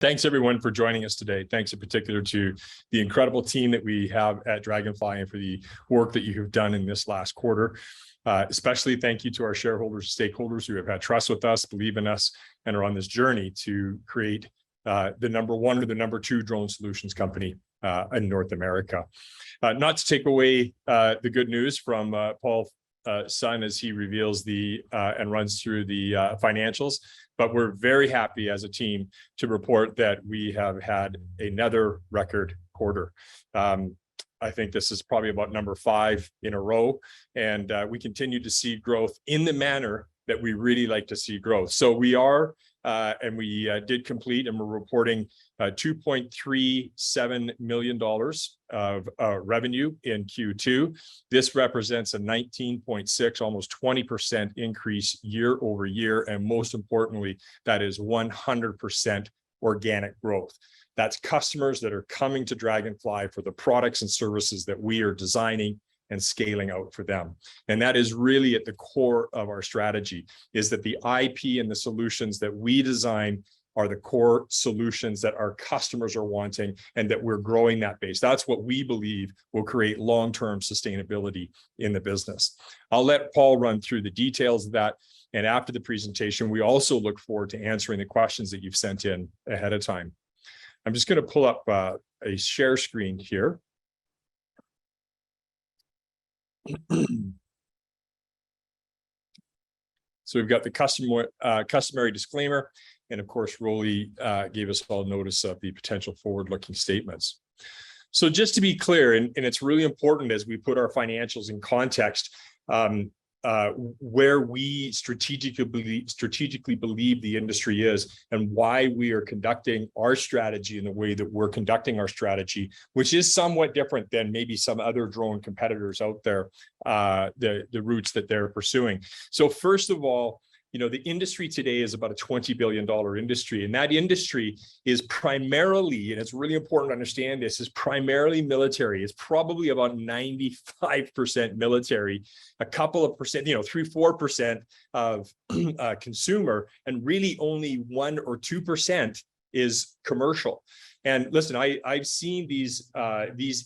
Thanks everyone for joining us today. Thanks in particular to the incredible team that we have at Draganfly and for the work that you have done in this last quarter. Especially thank you to our shareholders, stakeholders who have had trust with us, believe in us, and are on this journey to create the #1 or the #2 drone solutions company in North America. Not to take away the good news from Paul Sun as he reveals and runs through the financials, but we're very happy as a team to report that we have had another record quarter. I think this is probably about #5 in a row, and we continue to see growth in the manner that we really like to see growth. So we are, and we did complete, and we're reporting $2.37 million of revenue in Q2. This represents a 19.6, almost 20% increase year over year, and most importantly, that is 100% organic growth. That's customers that are coming to Draganfly for the products and services that we are designing and scaling out for them. And that is really at the core of our strategy, is that the IP and the solutions that we design are the core solutions that our customers are wanting, and that we're growing that base. That's what we believe will create long-term sustainability in the business. I'll let Paul run through the details of that. And after the presentation, we also look forward to answering the questions that you've sent in ahead of time. I'm just going to pull up a share screen here. So we've got the customary disclaimer, and of course, Rolly gave us all notice of the potential forward-looking statements. So just to be clear, and it's really important as we put our financials in context, where we strategically believe the industry is, and why we are conducting our strategy in the way that we're conducting our strategy, which is somewhat different than maybe some other drone competitors out there, the routes that they're pursuing. So first of all, the industry today is about a $20 billion industry, and that industry is primarily, and it's really important to understand this, is primarily military. It's probably about 95% military, a couple of percent, 3-4% of consumer, and really only 1 or 2% is commercial. And listen, I've seen these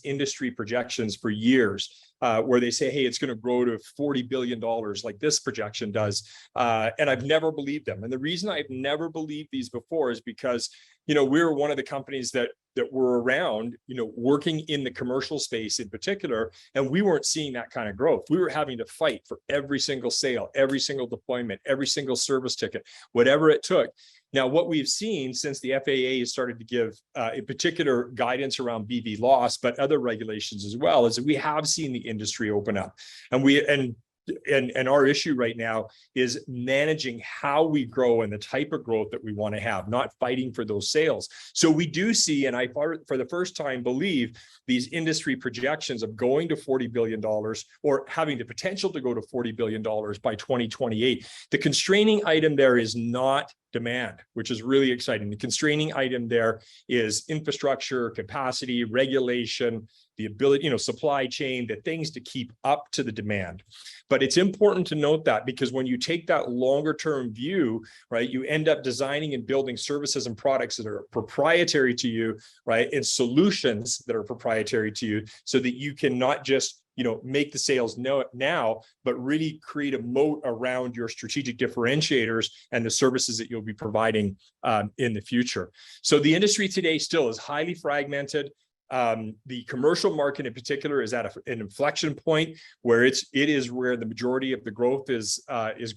industry projections for years, where they say, hey, it's going to grow to $40 billion like this projection does. And I've never believed them. And the reason I've never believed these before is because, we're one of the companies that were around, working in the commercial space in particular, and we weren't seeing that kind of growth. We were having to fight for every single sale, every single deployment, every single service ticket, whatever it took. Now, what we've seen since the FAA has started to give, in particular, guidance around BV loss, but other regulations as well, is that we have seen the industry open up, and our issue right now is managing how we grow and the type of growth that we want to have, not fighting for those sales. So we do see, and I, for the first time, believe these industry projections of going to $40 billion, or having the potential to go to $40 billion by 2028. The constraining item there is not demand, which is really exciting. The constraining item there is infrastructure, capacity, regulation, the ability, supply chain, the things to keep up to the demand. But it's important to note that, because when you take that longer term view, right, you end up designing and building services and products that are proprietary to you, right, and solutions that are proprietary to you, so that you can not just make the sales now, but really create a moat around your strategic differentiators and the services that you'll be providing in the future. So the industry today still is highly fragmented. The commercial market in particular is at an inflection point where it is where the majority of the growth is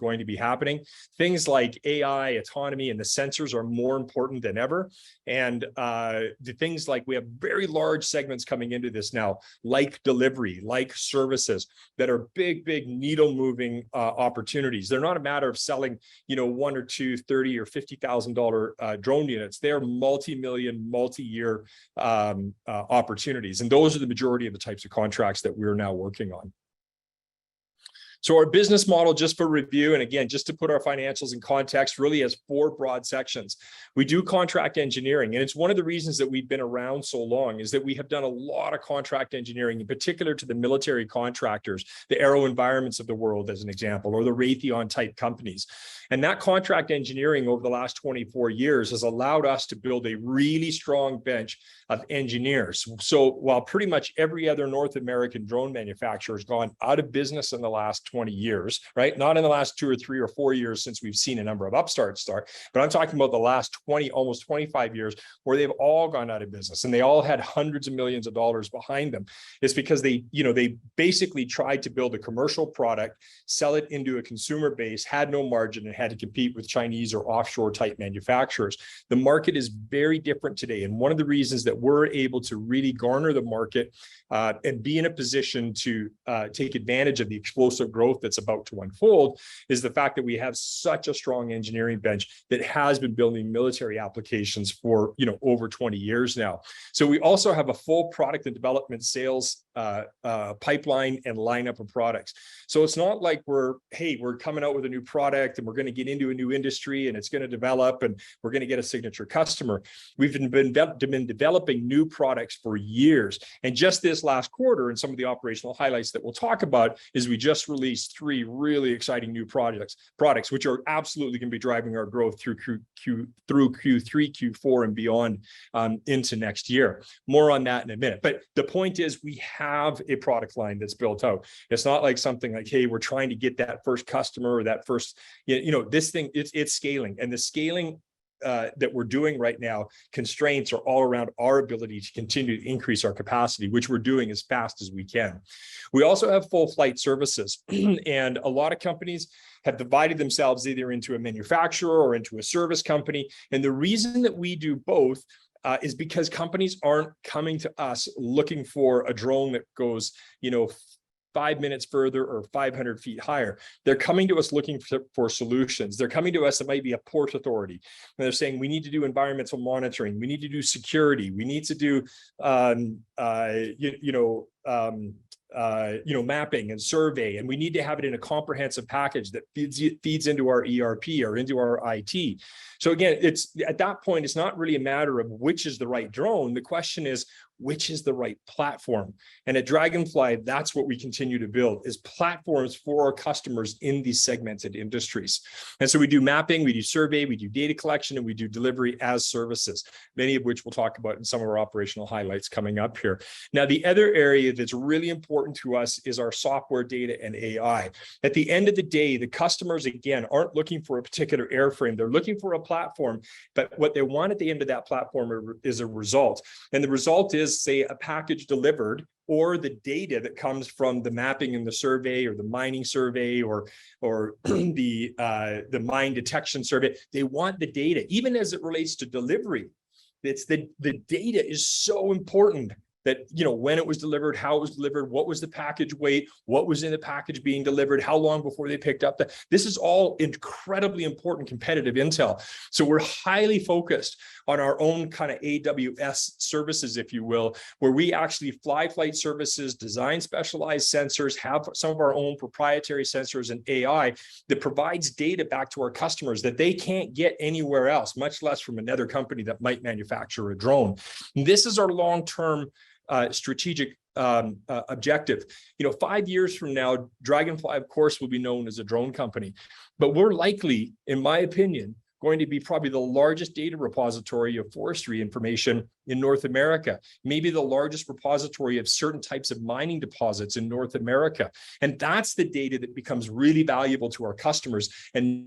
going to be happening. Things like AI, autonomy, and the sensors are more important than ever. And the things like, we have very large segments coming into this now, like delivery, like services, that are big needle moving opportunities. They're not a matter of selling 1 or 2 $30,000 or $50,000 drone units. They're multi-million, multi-year opportunities, and those are the majority of the types of contracts that we're now working on. So our business model, just for review, and again, just to put our financials in context, really has 4 broad sections. We do contract engineering, and it's one of the reasons that we've been around so long is that we have done a lot of contract engineering, in particular to the military contractors, the AeroVironments of the world, as an example, or the Raytheon type companies. And that contract engineering over the last 24 years has allowed us to build a really strong bench of engineers. So while pretty much every other North American drone manufacturer has gone out of business in the last 20 years, right? Not in the last 2 or 3 or 4 years since we've seen a number of upstarts start, but I'm talking about the last 20, almost 25 years where they've all gone out of business and they all had hundreds of millions of dollars behind them. It's because they basically tried to build a commercial product, sell it into a consumer base, had no margin, and had to compete with Chinese or offshore type manufacturers. The market is very different today. And one of the reasons that we're able to really garner the market and be in a position to take advantage of the explosive growth that's about to unfold is the fact that we have such a strong engineering bench that has been building military applications for over 20 years now. So we also have a full product and development sales pipeline and lineup of products. So it's not like we're coming out with a new product and we're going to get into a new industry and it's going to develop and we're going to get a signature customer. We've been developing new products for years. And just this last quarter, and some of the operational highlights that we'll talk about, is we just released 3 really exciting new products, which are absolutely going to be driving our growth through Q3, Q4, and beyond into next year. More on that in a minute. But the point is, we have a product line that's built out. It's not like something like, hey, we're trying to get that first customer or that first, this thing, it's scaling. And the scaling that we're doing right now, constraints are all around our ability to continue to increase our capacity, which we're doing as fast as we can. We also have full flight services, and a lot of companies have divided themselves either into a manufacturer or into a service company. And the reason that we do both is because companies aren't coming to us looking for a drone that goes, 5 minutes further or 500 feet higher. They're coming to us looking for solutions. They're coming to us, it might be a port authority, and they're saying, we need to do environmental monitoring. We need to do security. We need to do, mapping and survey, and we need to have it in a comprehensive package that feeds into our ERP or into our IT. So again, it's at that point, it's not really a matter of which is the right drone. The question is, which is the right platform? And at Draganfly, that's what we continue to build, is platforms for our customers in these segmented industries. And so we do mapping, we do survey, we do data collection, and we do delivery as services, many of which we'll talk about in some of our operational highlights coming up here. Now, the other area that's really important to us is our software, data, and AI. At the end of the day, the customers, again, aren't looking for a particular airframe. They're looking for a platform, but what they want at the end of that platform is a result. And the result is, say, a package delivered, or the data that comes from the mapping and the survey, or the mining survey, or the mine detection survey. They want the data, even as it relates to delivery. It's the data is so important. That, when it was delivered, how it was delivered, what was the package weight, what was in the package being delivered, how long before they picked up this is all incredibly important competitive intel. So we're highly focused on our own kind of AWS services, if you will, where we actually fly flight services, design specialized sensors, have some of our own proprietary sensors and AI that provides data back to our customers that they can't get anywhere else, much less from another company that might manufacture a drone. And this is our long-term strategic objective. 5 years from now, Draganfly, of course, will be known as a drone company, but we're likely, in my opinion, going to be probably the largest data repository of forestry information in North America, maybe the largest repository of certain types of mining deposits in North America. And that's the data that becomes really valuable to our customers and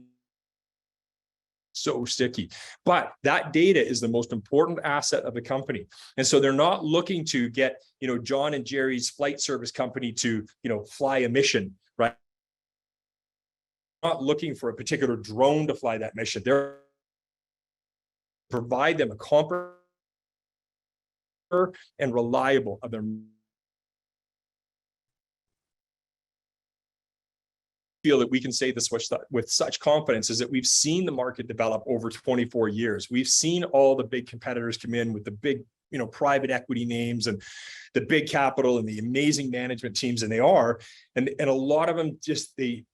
so sticky. But that data is the most important asset of the company. And so they're not looking to get, John and Jerry's flight service company to, fly a mission, right? Not looking for a particular drone to fly that mission. They're provide them a comprehensive and reliable of their feel that we can say this with such confidence is that we've seen the market develop over 24 years. We've seen all the big competitors come in with the big private equity names and the big capital and the amazing management teams, and they are, and a lot of them just they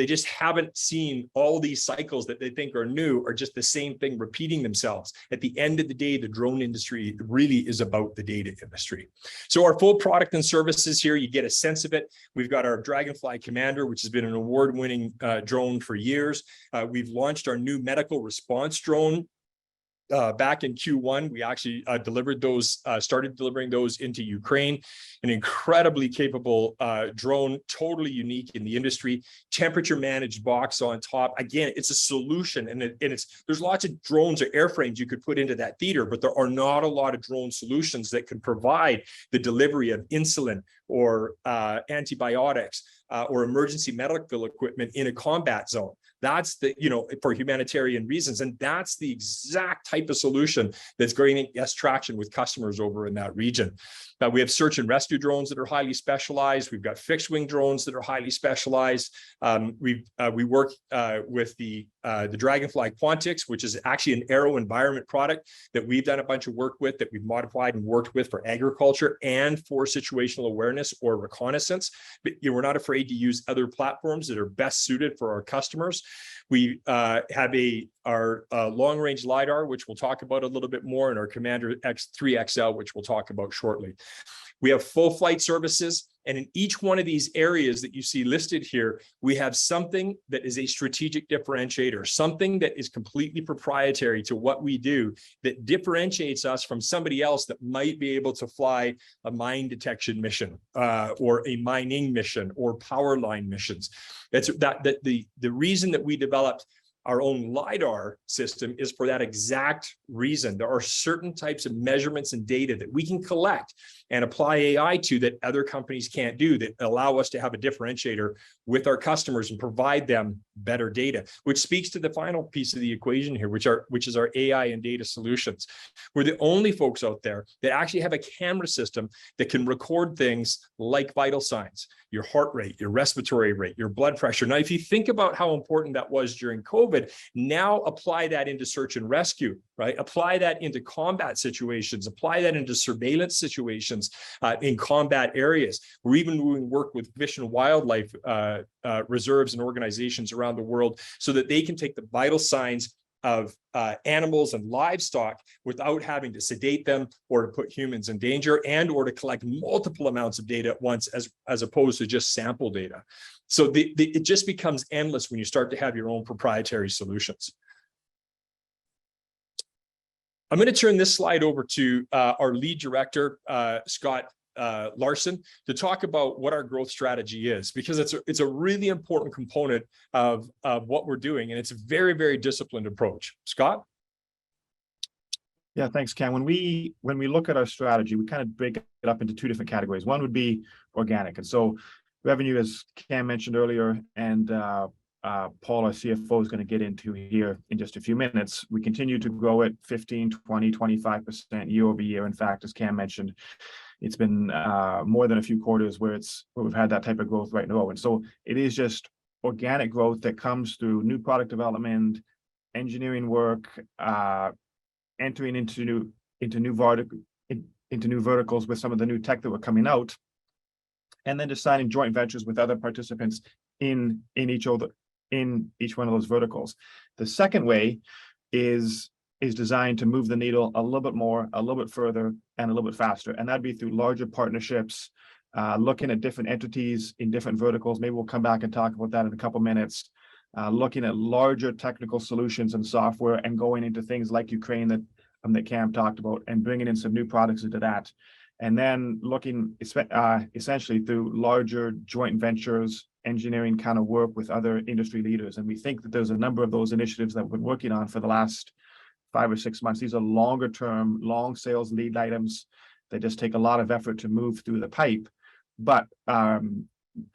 just haven't seen all these cycles that they think are new are just the same thing repeating themselves. At the end of the day, the drone industry really is about the data industry. So our full product and services here, you get a sense of it. We've got our Draganfly Commander, which has been an award-winning drone for years. We've launched our new medical response drone. Back in Q1, we actually started delivering those into Ukraine. An incredibly capable drone, totally unique in the industry. Temperature managed box on top. Again, it's a solution, and there's lots of drones or airframes you could put into that theater, but there are not a lot of drone solutions that can provide the delivery of insulin or antibiotics or emergency medical equipment in a combat zone. That's for humanitarian reasons. And that's the exact type of solution that's gaining traction with customers over in that region. We have search and rescue drones that are highly specialized. We've got fixed wing drones that are highly specialized. We work with the Draganfly Quantix, which is actually an aero environment product that we've done a bunch of work with, that we've modified and worked with for agriculture and for situational awareness or reconnaissance. But we're not afraid to use other platforms that are best suited for our customers. We have our long-range LiDAR, which we'll talk about a little bit more, and our Commander X3 XL, which we'll talk about shortly. We have full flight services, and in each one of these areas that you see listed here, we have something that is a strategic differentiator, something that is completely proprietary to what we do that differentiates us from somebody else that might be able to fly a mine detection mission or a mining mission or power line missions. That's the reason that we developed our own LiDAR system is for that exact reason. There are certain types of measurements and data that we can collect and apply AI to that other companies can't do, that allow us to have a differentiator with our customers and provide them better data, which speaks to the final piece of the equation here, which is our AI and data solutions. We're the only folks out there that actually have a camera system that can record things like vital signs, your heart rate, your respiratory rate, your blood pressure. Now, if you think about how important that was during COVID, now apply that into search and rescue, right? Apply that into combat situations, apply that into surveillance situations in combat areas. We're even doing work with Fish and Wildlife reserves and organizations around the world so that they can take the vital signs of animals and livestock without having to sedate them or to put humans in danger, and or to collect multiple amounts of data at once as opposed to just sample data. So it just becomes endless when you start to have your own proprietary solutions. I'm going to turn this slide over to our lead director, Scott Larson, to talk about what our growth strategy is, because it's a really important component of what we're doing, and it's a very, very disciplined approach. Scott? Yeah, thanks, Cam. When we look at our strategy, we kind of break it up into two different categories. One would be organic, and so revenue, as Cam mentioned earlier, and Paul, our CFO, is going to get into here in just a few minutes. We continue to grow at 15, 20, 25% year over year. In fact, as Cam mentioned, it's been more than a few quarters where we've had that type of growth right in a row. And so it is just organic growth that comes through new product development, engineering work, entering into new verticals with some of the new tech that were coming out, and then designing joint ventures with other participants in each one of those verticals. The second way is designed to move the needle a little bit more, a little bit further, and a little bit faster. And that'd be through larger partnerships, looking at different entities in different verticals. Maybe we'll come back and talk about that in a couple minutes. Looking at larger technical solutions and software, and going into things like Ukraine that Cam talked about, and bringing in some new products into that. And then looking essentially through larger joint ventures, engineering kind of work with other industry leaders. And we think that there's a number of those initiatives that we've been working on for the last 5 or 6 months. These are longer term, long sales lead items that just take a lot of effort to move through the pipe. But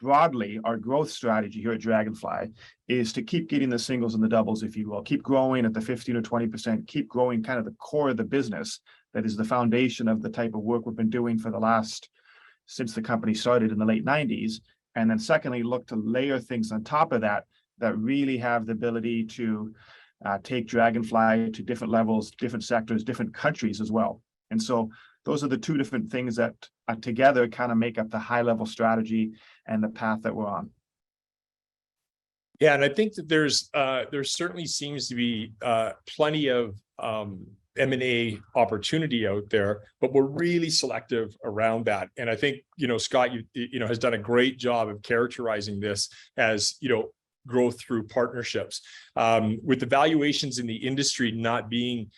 broadly, our growth strategy here at Draganfly is to keep getting the singles and the doubles, if you will, keep growing at the 15 or 20%, keep growing kind of the core of the business that is the foundation of the type of work we've been doing since the company started in the late 90s. And then secondly, look to layer things on top of that really have the ability to take Draganfly to different levels, different sectors, different countries as well. And so those are the two different things that together kind of make up the high level strategy and the path that we're on. Yeah, and I think that there certainly seems to be plenty of M&A opportunity out there, but we're really selective around that. And I think, Scott, has done a great job of characterizing this as, growth through partnerships. With the valuations in the industry not being,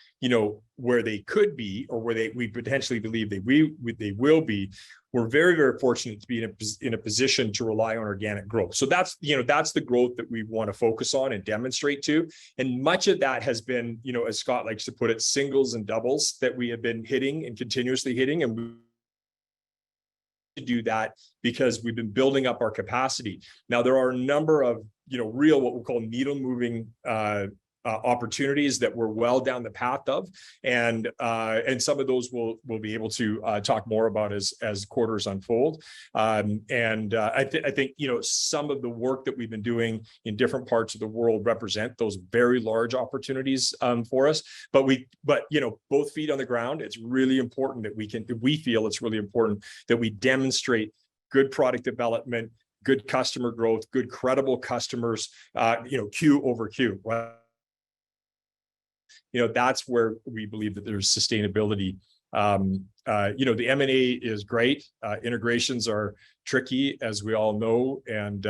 where they could be, or where we potentially believe they will be, we're very, very fortunate to be in a position to rely on organic growth. So that's the growth that we want to focus on and demonstrate to. And much of that has been, as Scott likes to put it, singles and doubles that we have been hitting and continuously hitting. And we to do that because we've been building up our capacity. Now, there are a number of, real, what we call needle moving opportunities that we're well down the path of, and some of those we'll be able to talk more about as quarters unfold. I think some of the work that we've been doing in different parts of the world represent those very large opportunities for us. But both feet on the ground. It's really important that we feel it's really important that we demonstrate good product development, good customer growth, good credible customers, Q over Q. That's where we believe that there's sustainability. The M&A is great. Integrations are tricky, as we all know, and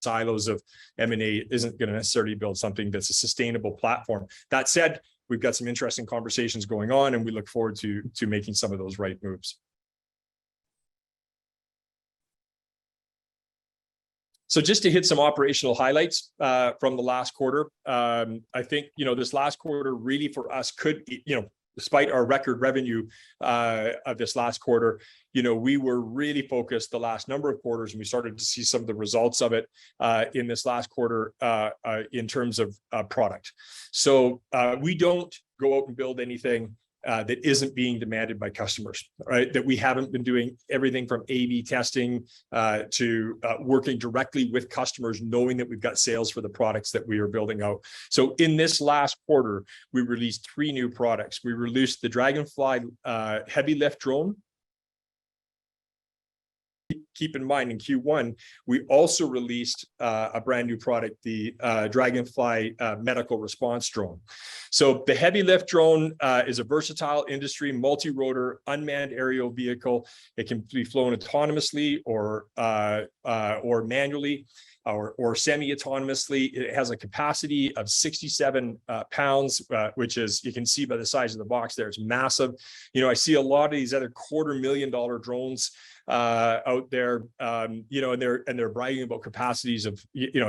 silos of M&A isn't going to necessarily build something that's a sustainable platform. That said, we've got some interesting conversations going on, and we look forward to making some of those right moves. So just to hit some operational highlights from the last quarter, I think, this last quarter really for us could, despite our record revenue of this last quarter, we were really focused the last number of quarters, and we started to see some of the results of it in this last quarter in terms of product. So we don't go out and build anything that isn't being demanded by customers, right? That we haven't been doing everything from A/B testing to working directly with customers, knowing that we've got sales for the products that we are building out. So in this last quarter, we released 3 new products. We released the Draganfly heavy lift drone. Keep in mind, in Q1, we also released a brand new product, the Draganfly medical response drone. So the heavy lift drone is a versatile industry multi-rotor unmanned aerial vehicle. It can be flown autonomously or manually or semi-autonomously. It has a capacity of 67 pounds, which is, you can see by the size of the box there, it's massive. I see a lot of these other $250,000 drones out there, and they're bragging about capacities of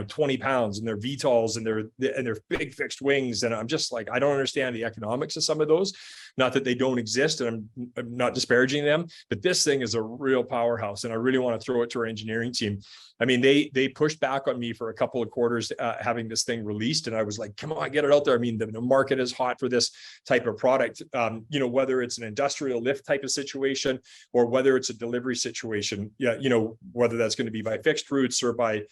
20 pounds, and their VTOLs and their big fixed wings, and I'm just like, I don't understand the economics of some of those. Not that they don't exist, and I'm not disparaging them, but this thing is a real powerhouse, and I really want to throw it to our engineering team. I mean, they pushed back on me for a couple of quarters having this thing released, and I was like, come on, get it out there. I mean, the market is hot for this type of product, whether it's an industrial lift type of situation or whether it's a delivery situation, whether that's going to be by fixed routes or by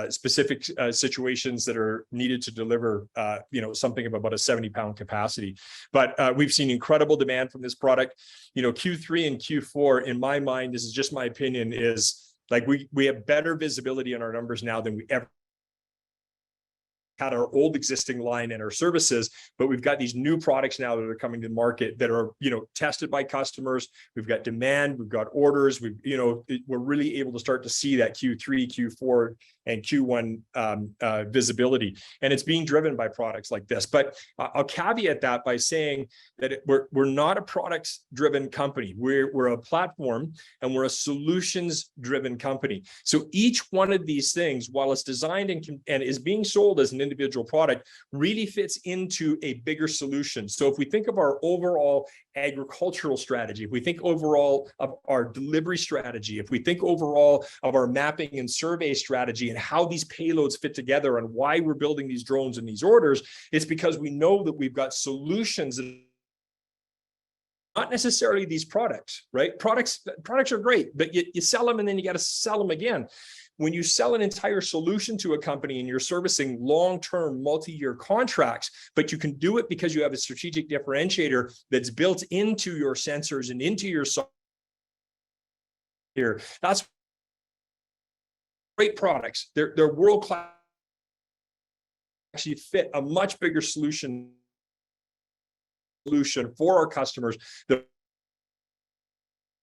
specific situations that are needed to deliver something of about a 70-pound capacity. But we've seen incredible demand from this product. Q3 and Q4, in my mind, this is just my opinion, is like we have better visibility on our numbers now than we ever had our old existing line and our services, but we've got these new products now that are coming to the market that are, tested by customers. We've got demand, we've got orders, we're really able to start to see that Q3, Q4, and Q1 visibility. And it's being driven by products like this. But I'll caveat that by saying that we're not a products-driven company. We're a platform, and we're a solutions-driven company. So each one of these things, while it's designed and is being sold as an individual product, really fits into a bigger solution. So if we think of our overall agricultural strategy, if we think overall of our delivery strategy, if we think overall of our mapping and survey strategy and how these payloads fit together and why we're building these drones and these orders, it's because we know that we've got solutions that not necessarily these products, right? Products are great, but you sell them and then you got to sell them again. when you sell an entire solution to a company and you're servicing long-term multi-year contracts, but you can do it because you have a strategic differentiator that's built into your sensors and into your software. That's great products. They're world-class, actually fit a much bigger solution for our customers.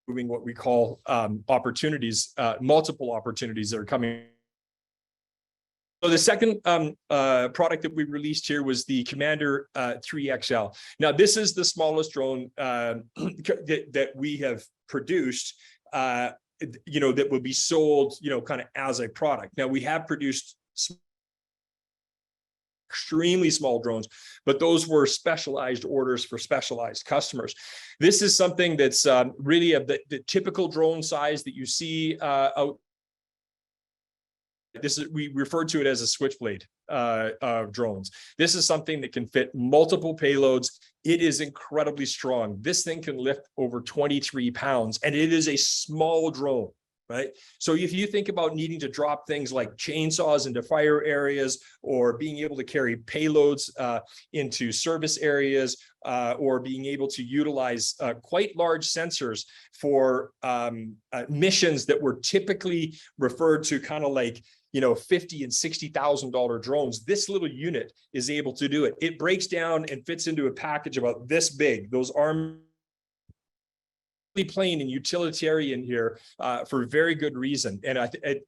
Moving what we call opportunities, multiple opportunities that are coming. So the second product that we released here was the Commander 3XL. Now, this is the smallest drone that we have produced, that will be sold, kind of as a product. Now, we have produced extremely small drones, but those were specialized orders for specialized customers. This is something that's really of the typical drone size that you see out. We refer to it as a switchblade of drones. This is something that can fit multiple payloads. It is incredibly strong. This thing can lift over 23 pounds, and it is a small drone. Right. So if you think about needing to drop things like chainsaws into fire areas, or being able to carry payloads into service areas, or being able to utilize quite large sensors for missions that were typically referred to kind of like, $50,000 and $60,000 drones, this little unit is able to do it. It breaks down and fits into a package about this big. Those arms plain and utilitarian here for very good reason. And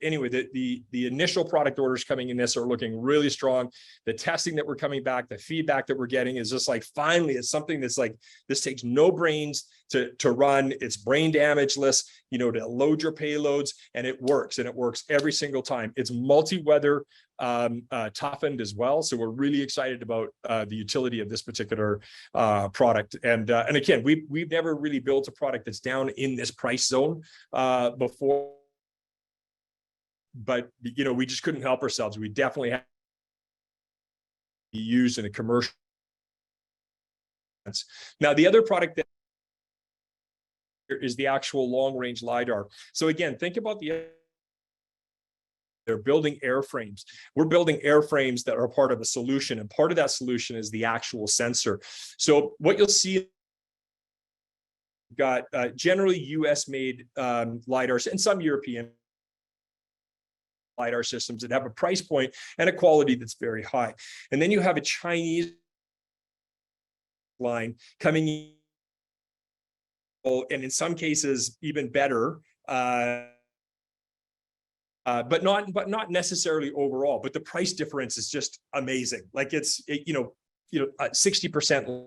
anyway, the initial product orders coming in this are looking really strong. The testing that we're coming back, the feedback that we're getting is just like, finally, it's something that's like, this takes no brains to run. It's brain damageless, to load your payloads, and it works every single time. It's multi-weather toughened as well. So we're really excited about the utility of this particular product. And again, we've never really built a product that's down in this price zone before, but we just couldn't help ourselves. We definitely have to be used in a commercial sense. Now, the other product that is the actual long-range LiDAR. So again, think about they're building airframes. We're building airframes that are part of a solution, and part of that solution is the actual sensor. So what you'll see, got generally US-made LiDARs and some European LiDAR systems that have a price point and a quality that's very high. And then you have a Chinese line coming in, and in some cases even better, but not necessarily overall. But the price difference is just amazing. Like it's 60%.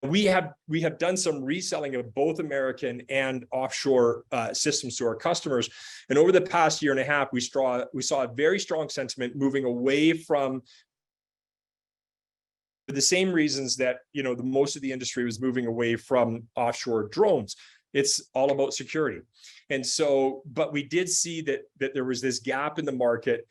We have done some reselling of both American and offshore systems to our customers, and over the past year and a half, we saw a very strong sentiment moving away from, for the same reasons that the most of the industry was moving away from offshore drones. It's all about security. And so, but we did see that there was this gap in the market,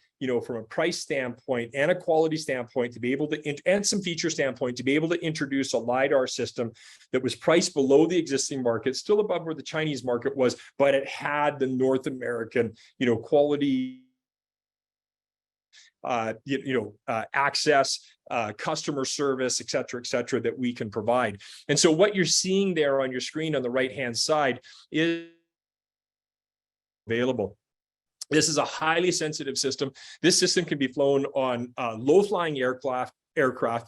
from a price standpoint and a quality standpoint, to be able to, and some feature standpoint, to be able to introduce a LiDAR system that was priced below the existing market, still above where the Chinese market was, but it had the North American, quality, access, customer service, et cetera, that we can provide. And so what you're seeing there on your screen on the right-hand side is available. This is a highly sensitive system. This system can be flown on low-flying aircraft,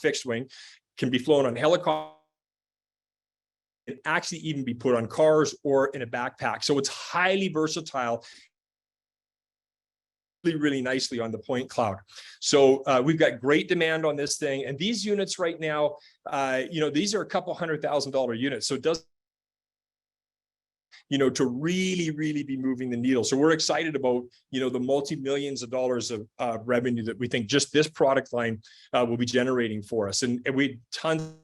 fixed wing, can be flown on helicopters, and actually even be put on cars or in a backpack. So it's highly versatile, really nicely on the point cloud. So we've got great demand on this thing. And these units right now, these are a couple $100,000 units. So it does, to really be moving the needle. So we're excited about, the multi-millions of dollars of revenue that we think just this product line will be generating for us. And we tons in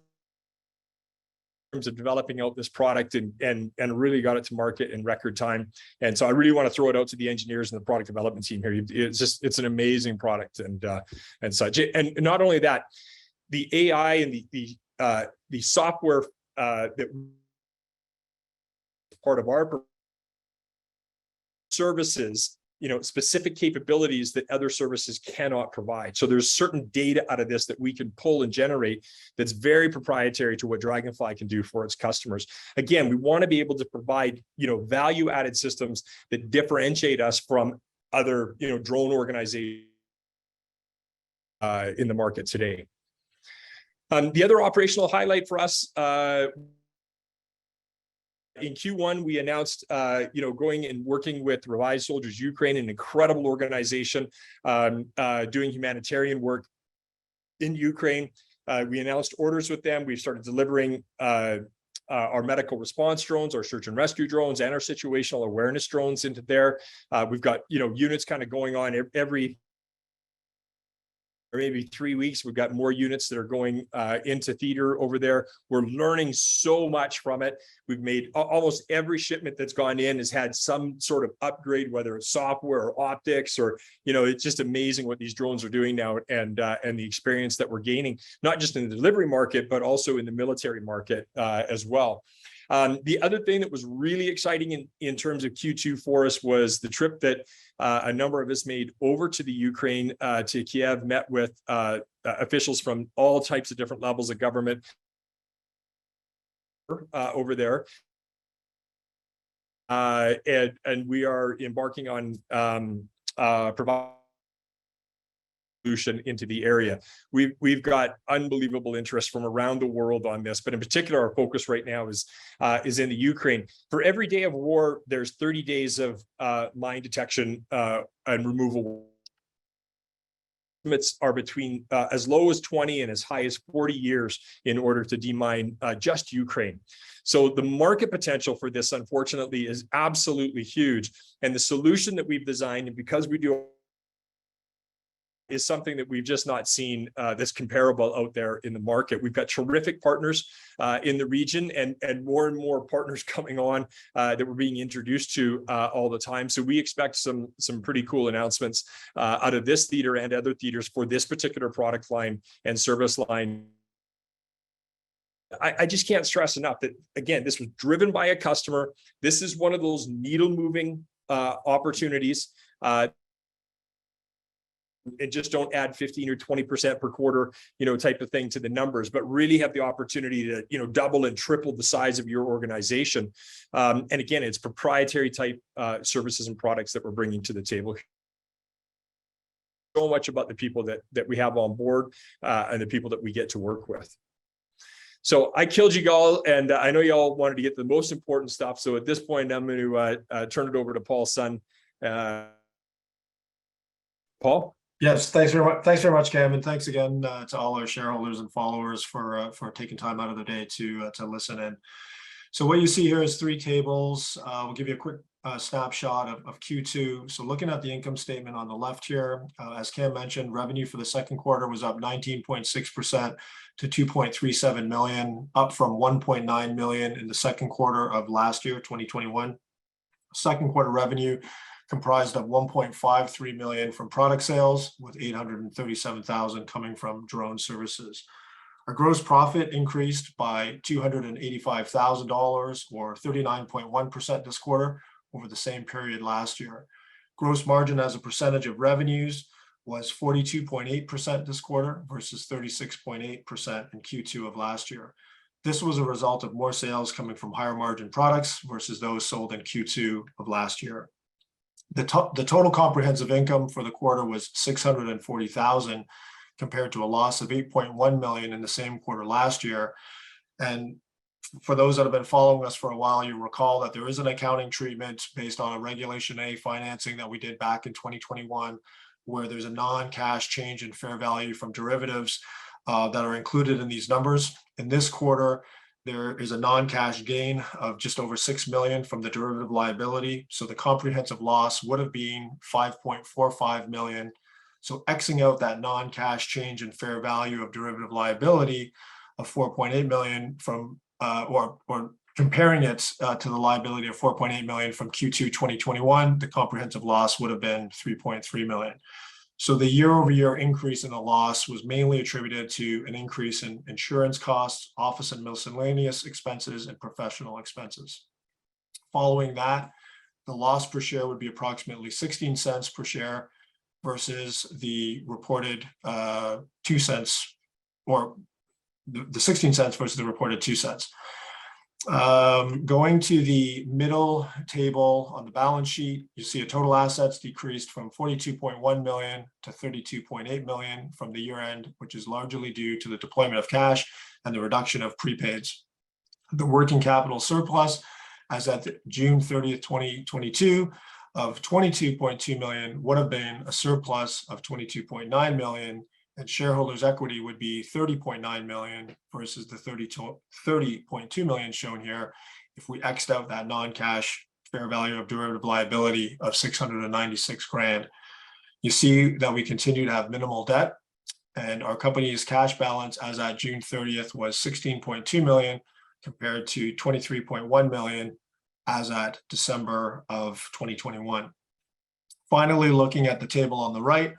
terms of developing out this product and really got it to market in record time. And so I really want to throw it out to the engineers and the product development team here. It's an amazing product and such. And not only that, the AI and the software that part of our services specific capabilities that other services cannot provide. So there's certain data out of this that we can pull and generate that's very proprietary to what Draganfly can do for its customers. Again, we want to be able to provide, value-added systems that differentiate us from other, drone organizations in the market today. The other operational highlight for us, in Q1, we announced, going and working with Revised Soldiers Ukraine, an incredible organization doing humanitarian work in Ukraine. We announced orders with them. We've started delivering our medical response drones, our search and rescue drones, and our situational awareness drones into there. We've got, units kind of going on every or maybe 3 weeks. We've got more units that are going into theater over there. We're learning so much from it. We've made almost every shipment that's gone in has had some sort of upgrade, whether it's software or optics, or, it's just amazing what these drones are doing now, and the experience that we're gaining, not just in the delivery market, but also in the military market as well. The other thing that was really exciting in terms of Q2 for us was the trip that a number of us made over to the Ukraine, to Kiev, met with officials from all types of different levels of government over there. And we are embarking on providing solution into the area. We've got unbelievable interest from around the world on this, but in particular, our focus right now is in the Ukraine. For every day of war, there's 30 days of mine detection and removal. Limits are between as low as 20 and as high as 40 years in order to demine just Ukraine. So the market potential for this, unfortunately, is absolutely huge. And the solution that we've designed, and because we do, is something that we've just not seen that's comparable out there in the market. We've got terrific partners in the region, and more partners coming on that we're being introduced to all the time. So we expect some pretty cool announcements out of this theater and other theaters for this particular product line and service line. I just can't stress enough that, again, this was driven by a customer. This is one of those needle moving opportunities. And just don't add 15 or 20% per quarter, type of thing to the numbers, but really have the opportunity to, double and triple the size of your organization. And again, it's proprietary type services and products that we're bringing to the table. So much about the people that we have on board and the people that we get to work with. So I killed you all, and I know you all wanted to get the most important stuff. So at this point, I'm going to turn it over to Paul's son. Paul? Yes, thanks very much, Cam, and thanks again to all our shareholders and followers for taking time out of the day to listen in. So what you see here is 3 tables. We'll give you a quick snapshot of Q2. So looking at the income statement on the left here, as Cam mentioned, revenue for the second quarter was up 19.6% to 2.37 million, up from 1.9 million in the second quarter of last year, 2021. Second quarter revenue comprised of 1.53 million from product sales, with 837,000 coming from drone services. Our gross profit increased by $285,000, or 39.1% this quarter over the same period last year. Gross margin as a percentage of revenues was 42.8% this quarter versus 36.8% in Q2 of last year. This was a result of more sales coming from higher margin products versus those sold in Q2 of last year. The total comprehensive income for the quarter was 640,000, compared to a loss of 8.1 million in the same quarter last year. And for those that have been following us for a while, you recall that there is an accounting treatment based on a Regulation A financing that we did back in 2021, where there's a non-cash change in fair value from derivatives that are included in these numbers. In this quarter, there is a non-cash gain of just over 6 million from the derivative liability. So the comprehensive loss would have been 5.45 million. So Xing out that non-cash change in fair value of derivative liability of 4.8 million from, or comparing it to the liability of 4.8 million from Q2 2021, the comprehensive loss would have been 3.3 million. So the year-over-year increase in the loss was mainly attributed to an increase in insurance costs, office and miscellaneous expenses, and professional expenses. Following that, the loss per share would be approximately 16 cents per share versus the reported 2 cents, or the 16 cents versus the reported 2 cents. Going to the middle table on the balance sheet, you see a total assets decreased from 42.1 million to 32.8 million from the year end, which is largely due to the deployment of cash and the reduction of prepaids. The working capital surplus as at June 30th, 2022 of 22.2 million would have been a surplus of 22.9 million, and shareholders' equity would be 30.9 million versus the 30.2 million shown here if we X'd out that non-cash fair value of derivative liability of 696 grand. You see that we continue to have minimal debt, and our company's cash balance as at June 30th was 16.2 million compared to 23.1 million as at December of 2021. Finally, looking at the table on the right,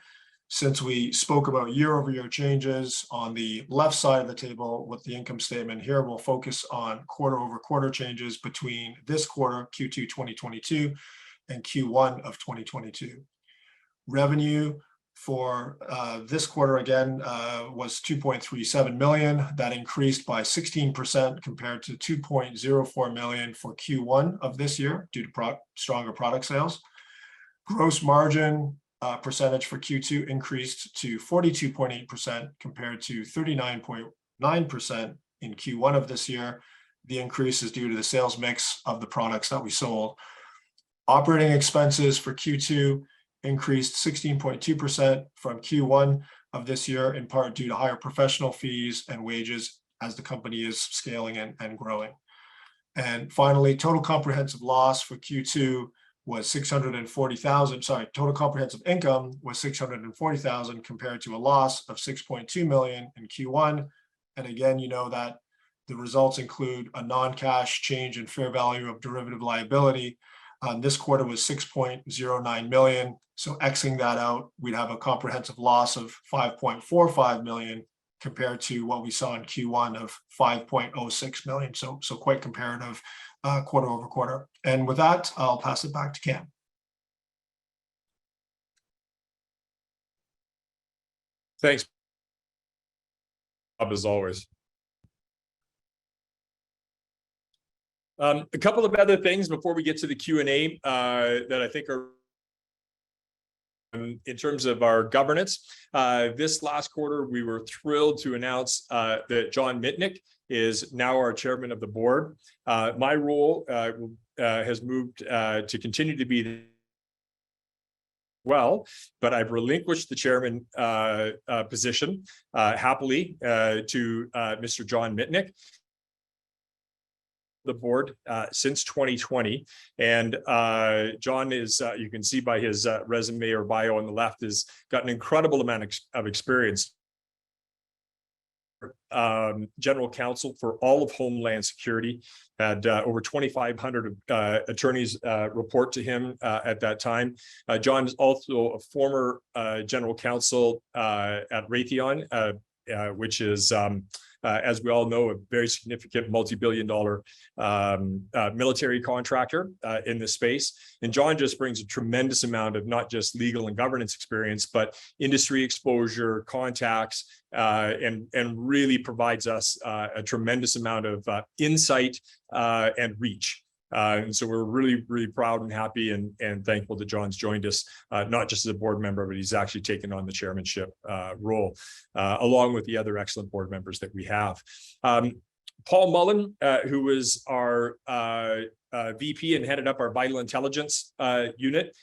since we spoke about year-over-year changes on the left side of the table with the income statement, here we'll focus on quarter-over-quarter changes between this quarter, Q2 2022, and Q1 of 2022. Revenue for this quarter again was 2.37 million. That increased by 16% compared to 2.04 million for Q1 of this year due to stronger product sales. Gross margin percentage for Q2 increased to 42.8% compared to 39.9% in Q1 of this year. The increase is due to the sales mix of the products that we sold. Operating expenses for Q2 increased 16.2% from Q1 of this year, in part due to higher professional fees and wages as the company is scaling and growing. And finally, total comprehensive loss for Q2 was 640,000. Total comprehensive income was 640,000 compared to a loss of 6.2 million in Q1. And again, you know that the results include a non-cash change in fair value of derivative liability. This quarter was 6.09 million. So Xing that out, we'd have a comprehensive loss of 5.45 million compared to what we saw in Q1 of 5.06 million. So quite comparative quarter over quarter. And with that, I'll pass it back to Cam. Thanks, Bob, as always. A couple of other things before we get to the Q&A that I think are in terms of our governance. This last quarter, we were thrilled to announce that John Mitnick is now our chairman of the board. My role has moved to continue to be but I've relinquished the chairman position happily to Mr. John Mitnick. The board since 2020, and John is you can see by his resume or bio on the left has got an incredible amount of experience. General counsel for all of Homeland Security, had over 2,500 attorneys report to him at that time. John is also a former general counsel at Raytheon, which is as we all know, a very significant multi-billion-dollar military contractor in this space. And John just brings a tremendous amount of not just legal and governance experience, but industry exposure, contacts, and really provides us a tremendous amount of insight and reach. And so we're really, really proud and happy and thankful that John's joined us, not just as a board member, but he's actually taken on the chairmanship role, along with the other excellent board members that we have. Paul Mullen, who was our VP and headed up our vital intelligence unit,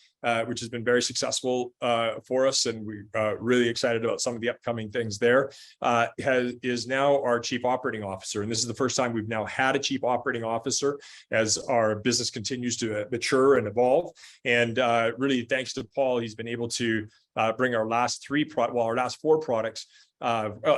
which has been very successful for us, and we're really excited about some of the upcoming things there, is now our Chief Operating Officer. And this is the first time we've now had a Chief Operating Officer as our business continues to mature and evolve. And really, thanks to Paul, he's been able to bring our last our last 4 products,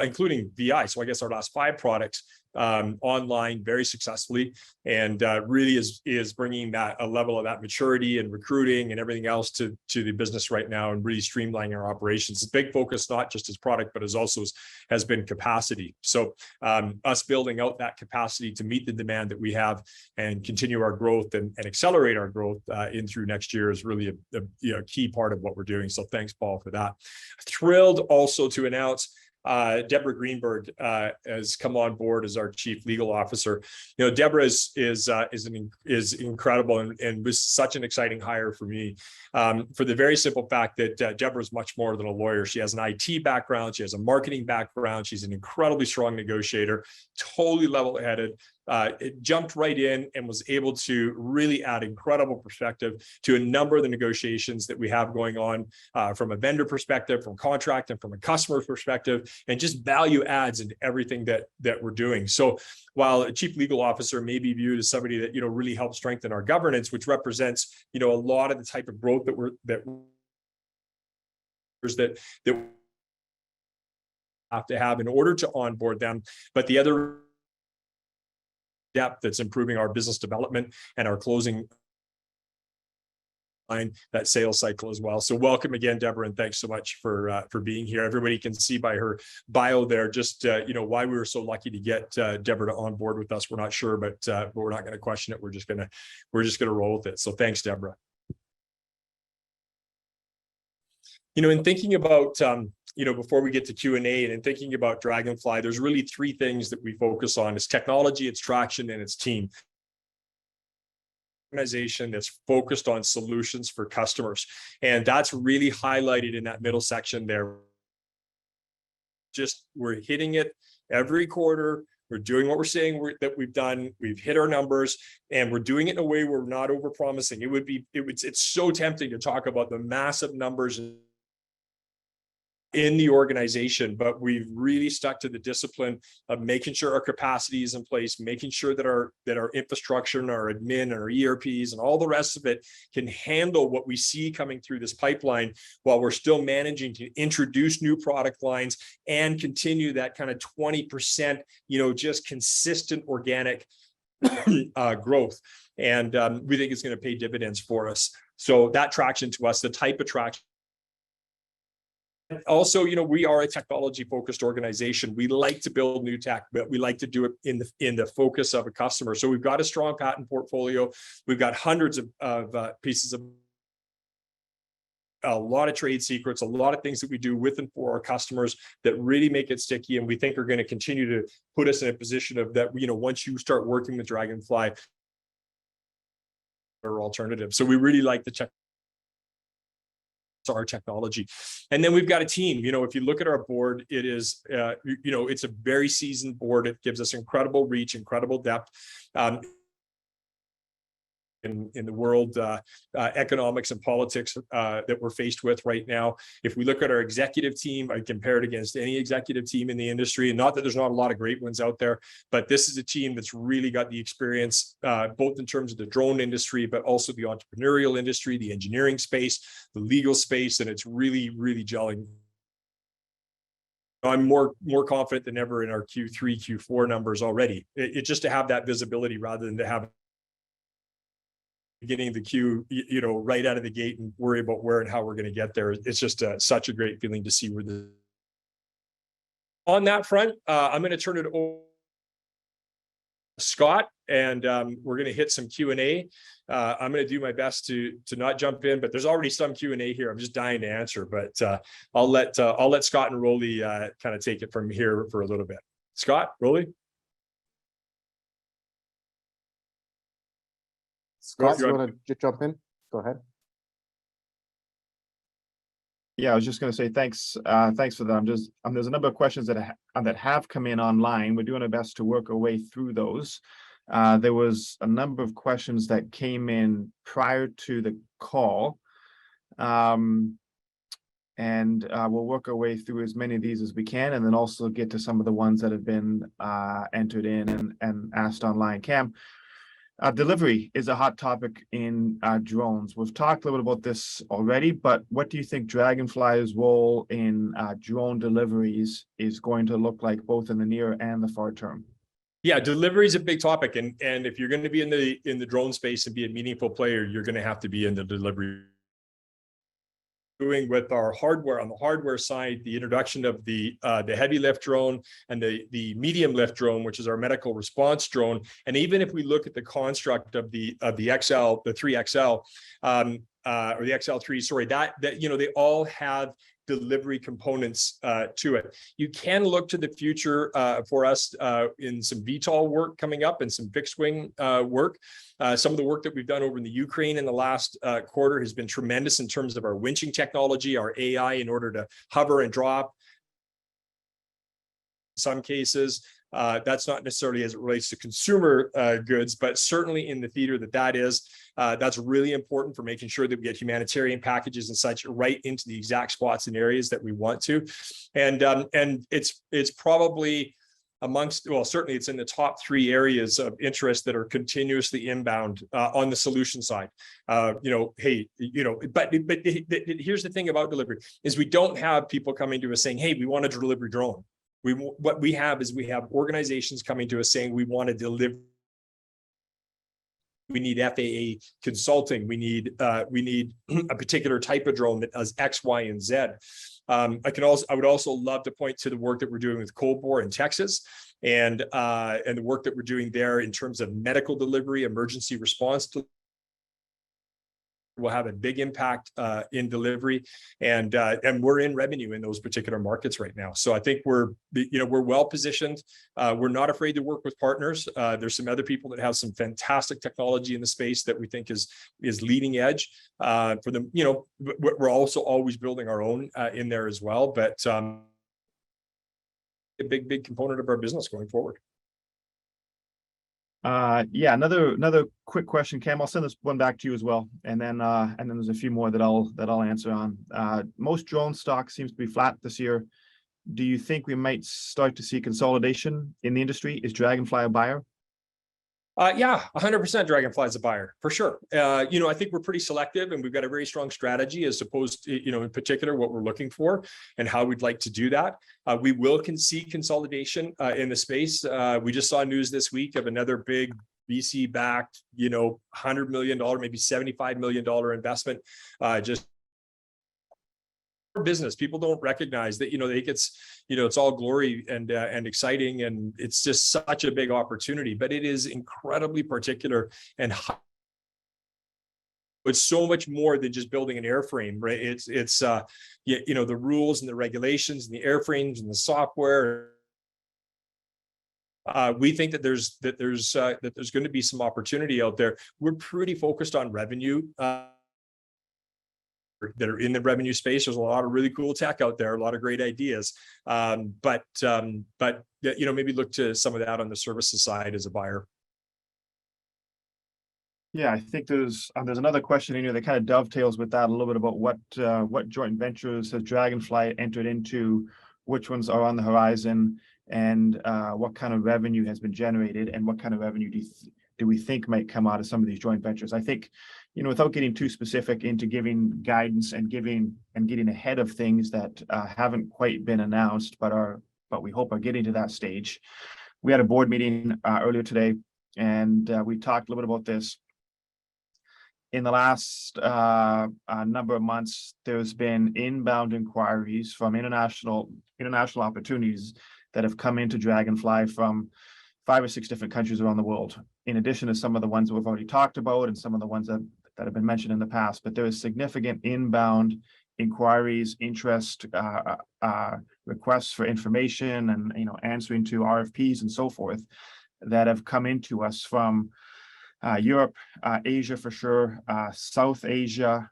including VI. So I guess our last 5 products online very successfully, and really is bringing a level of that maturity and recruiting and everything else to the business right now, and really streamlining our operations. It's a big focus, not just as product, but has been capacity. So us building out that capacity to meet the demand that we have and continue our growth and accelerate our growth in through next year is really a key part of what we're doing. So thanks, Paul, for that. Thrilled also to announce Deborah Greenberg has come on board as our Chief Legal Officer. Deborah is incredible and was such an exciting hire for me, for the very simple fact that Deborah is much more than a lawyer. She has an IT background, she has a marketing background, she's an incredibly strong negotiator, totally level-headed. It jumped right in and was able to really add incredible perspective to a number of the negotiations that we have going on, from a vendor perspective, from contract, and from a customer perspective, and just value adds into everything that we're doing. So while a chief legal officer may be viewed as somebody that really helps strengthen our governance, which represents a lot of the type of growth that have to have in order to onboard them, but the other depth that's improving our business development and our closing line, that sales cycle as well. So welcome again, Deborah, and thanks so much for being here. Everybody can see by her bio there just why we were so lucky to get Deborah on board with us. We're not sure, but we're not going to question it. We're just going to roll with it. So thanks, Deborah. In thinking about before we get to Q&A, and in thinking about Draganfly, there's really 3 things that we focus on: it's technology, it's traction, and it's team. Organization that's focused on solutions for customers, and that's really highlighted in that middle section there. We're hitting it every quarter. We're doing what we're saying that we've done. We've hit our numbers, and we're doing it in a way where we're not over-promising. It's so tempting to talk about the massive numbers in the organization, but we've really stuck to the discipline of making sure our capacity is in place, making sure that our infrastructure and our admin and our ERPs and all the rest of it can handle what we see coming through this pipeline, while we're still managing to introduce new product lines and continue that kind of 20%, just consistent organic growth. And we think it's going to pay dividends for us. So that traction to us, the type of traction. Also, we are a technology-focused organization. We like to build new tech, but we like to do it in the focus of a customer. So we've got a strong patent portfolio. We've got hundreds of pieces of a lot of trade secrets, a lot of things that we do with and for our customers that really make it sticky, and we think are going to continue to put us in a position of that. Once you start working with Draganfly, or alternative. So we really like the our technology. And then we've got a team. If you look at our board, it is it's a very seasoned board. It gives us incredible reach, incredible depth in the world economics and politics that we're faced with right now. If we look at our executive team, I compare it against any executive team in the industry, and not that there's not a lot of great ones out there, but this is a team that's really got the experience, both in terms of the drone industry, but also the entrepreneurial industry, the engineering space, the legal space, and it's really, really gelling. I'm more confident than ever in our Q3, Q4 numbers already. It's just to have that visibility rather than to have beginning of the queue, right out of the gate and worry about where and how we're going to get there. It's just such a great feeling to see where on that front. I'm going to turn it over to Scott, and we're going to hit some Q&A. I'm going to do my best to not jump in, but there's already some Q&A here. I'm just dying to answer, but I'll let Scott and Rolly kind of take it from here for a little bit. Scott, Rolly. Scott, you want to jump in? Go ahead. Yeah, I was just going to say thanks. Thanks for that. There's a number of questions that have come in online. We're doing our best to work our way through those. There was a number of questions that came in prior to the call, and we'll work our way through as many of these as we can, and then also get to some of the ones that have been entered in and asked online. Cam, Delivery is a hot topic in drones. We've talked a little bit about this already, but what do you think Draganfly's role in drone deliveries is going to look like both in the near and the far term? Yeah, delivery is a big topic, and if you're going to be in the drone space and be a meaningful player, you're going to have to be in the delivery. Doing with our hardware, on the hardware side, the introduction of the heavy lift drone and the medium lift drone, which is our medical response drone. And even if we look at the construct of the XL, the 3XL, or the XL3, sorry, that they all have delivery components to it. You can look to the future for us in some VTOL work coming up and some fixed wing work. Some of the work that we've done over in the Ukraine in the last quarter has been tremendous in terms of our winching technology, our AI in order to hover and drop. In some cases, that's not necessarily as it relates to consumer goods, but certainly in the theater that is, that's really important for making sure that we get humanitarian packages and such right into the exact spots and areas that we want to. And it's probably amongst, well, certainly it's in the top 3 areas of interest that are continuously inbound on the solution side. But here's the thing about delivery is we don't have people coming to us saying, hey, we want a delivery drone. What we have organizations coming to us saying we want to deliver. We need FAA consulting. We need a particular type of drone that does X, Y, and Z. I would also love to point to the work that we're doing with Cold War in Texas, and the work that we're doing there in terms of medical delivery, emergency response. Will have a big impact in delivery, and we're in revenue in those particular markets right now. So I think we're well positioned. We're not afraid to work with partners. There's some other people that have some fantastic technology in the space that we think is leading edge for them. We're also always building our own in there as well, but a big component of our business going forward. Yeah, another quick question, Cam. I'll send this one back to you as well, and then there's a few more that I'll answer on. Most drone stock seems to be flat this year. Do you think we might start to see consolidation in the industry? Is Draganfly a buyer? Yeah, 100% Draganfly is a buyer for sure. I think we're pretty selective, and we've got a very strong strategy as opposed to, in particular, what we're looking for and how we'd like to do that. We will see consolidation in the space. We just saw news this week of another big VC-backed, $100 million, maybe $75 million investment just business. People don't recognize that it's all glory and exciting, and it's just such a big opportunity, but it is incredibly particular and it's so much more than just building an airframe, right? It's the rules and the regulations and the airframes and the software. We think that there's going to be some opportunity out there. We're pretty focused on revenue that are in the revenue space. There's a lot of really cool tech out there, a lot of great ideas. But maybe look to some of that on the services side as a buyer. Yeah, I think there's another question in here that kind of dovetails with that a little bit about what joint ventures has Draganfly entered into, which ones are on the horizon, and what kind of revenue has been generated, and what kind of revenue do we think might come out of some of these joint ventures. I think, without getting too specific into giving guidance and getting ahead of things that haven't quite been announced, but we hope are getting to that stage. We had a board meeting earlier today, and we talked a little bit about this. In the last number of months, there's been inbound inquiries from international opportunities that have come into Draganfly from 5 or 6 different countries around the world, in addition to some of the ones that we've already talked about and some of the ones that have been mentioned in the past. But there is significant inbound inquiries, interest, requests for information, and answering to RFPs and so forth that have come into us from Europe, Asia for sure, South Asia,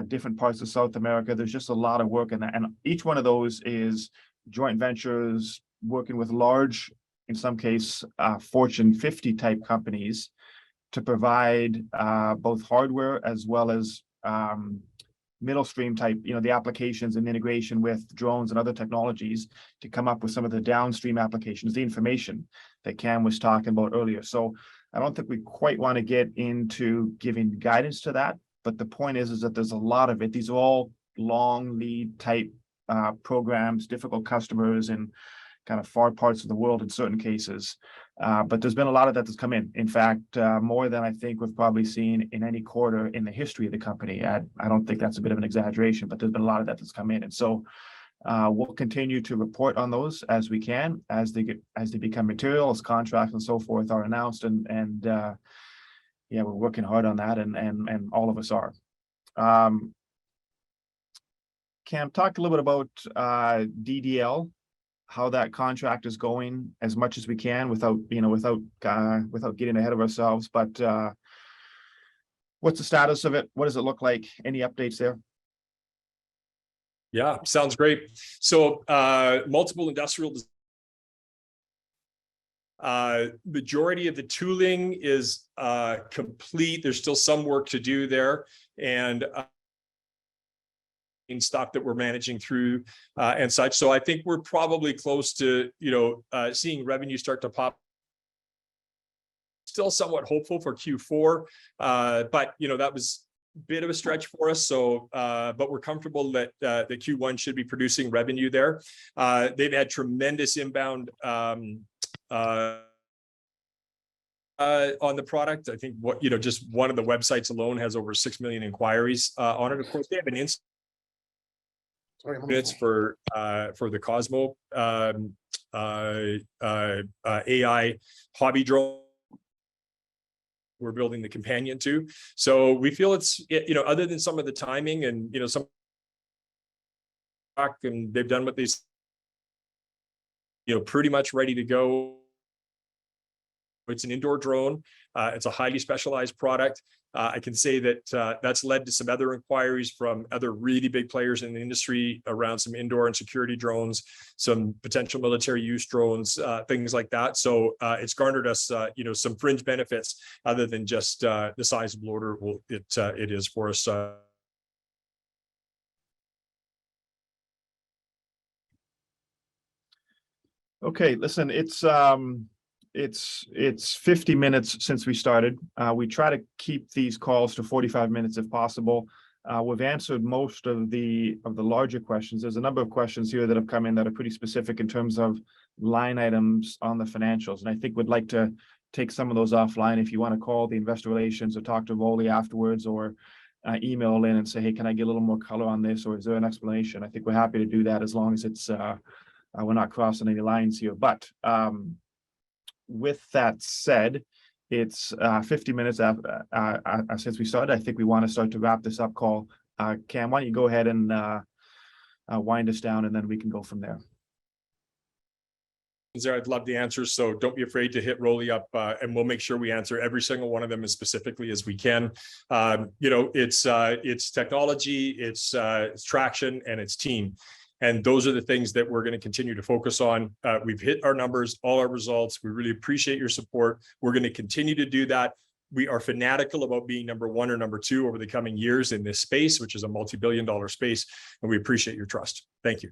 different parts of South America. There's just a lot of work in that, and each one of those is joint ventures working with large, in some case, Fortune 50 type companies to provide both hardware as well as middle stream type, the applications and integration with drones and other technologies to come up with some of the downstream applications, the information that Cam was talking about earlier. So I don't think we quite want to get into giving guidance to that, but the point is that there's a lot of it. These are all long lead type programs, difficult customers in kind of far parts of the world in certain cases. But there's been a lot of that that's come in. In fact, more than I think we've probably seen in any quarter in the history of the company. I don't think that's a bit of an exaggeration, but there's been a lot of that that's come in. And so we'll continue to report on those as we can, as they become material, as contracts and so forth are announced. And yeah, we're working hard on that, and all of us are. Cam, talk a little bit about DDL, how that contract is going, as much as we can without getting ahead of ourselves. But what's the status of it? What does it look like? Any updates there? Yeah, sounds great. So multiple industrial majority of the tooling is complete. There's still some work to do there, and stuff that we're managing through and such. So I think we're probably close to seeing revenue start to pop. Still somewhat hopeful for Q4, but that was a bit of a stretch for us. So but we're comfortable that the Q1 should be producing revenue there. They've had tremendous inbound on the product. I think just one of the websites alone has over 6 million inquiries on it. Of course, they have an units for the Cosmo AI hobby drone we're building the companion to. So we feel it's other than some of the timing and some and they've done what they pretty much ready to go. It's an indoor drone. It's a highly specialized product. I can say that that's led to some other inquiries from other really big players in the industry around some indoor and security drones, some potential military use drones, things like that. So it's garnered us, some fringe benefits other than just the size of loader. It is for us. Okay, listen, it's 50 minutes since we started. We try to keep these calls to 45 minutes if possible. We've answered most of the larger questions. There's a number of questions here that have come in that are pretty specific in terms of line items on the financials. And I think we'd like to take some of those offline. If you want to call the investor relations or talk to Rolly afterwards, or email in and say, hey, can I get a little more color on this? Or is there an explanation? I think we're happy to do that as long as it's we're not crossing any lines here. But with that said, it's 50 minutes since we started. I think we want to start to wrap this up call. Cam, why don't you go ahead and wind us down, and then we can go from there. I'd love the answers, so don't be afraid to hit Rolly up, and we'll make sure we answer every single one of them as specifically as we can. It's technology, it's traction, and it's team. And those are the things that we're going to continue to focus on. We've hit our numbers, all our results. We really appreciate your support. We're going to continue to do that. We are fanatical about being number one or number two over the coming years in this space, which is a multi-billion-dollar space. And we appreciate your trust. Thank you.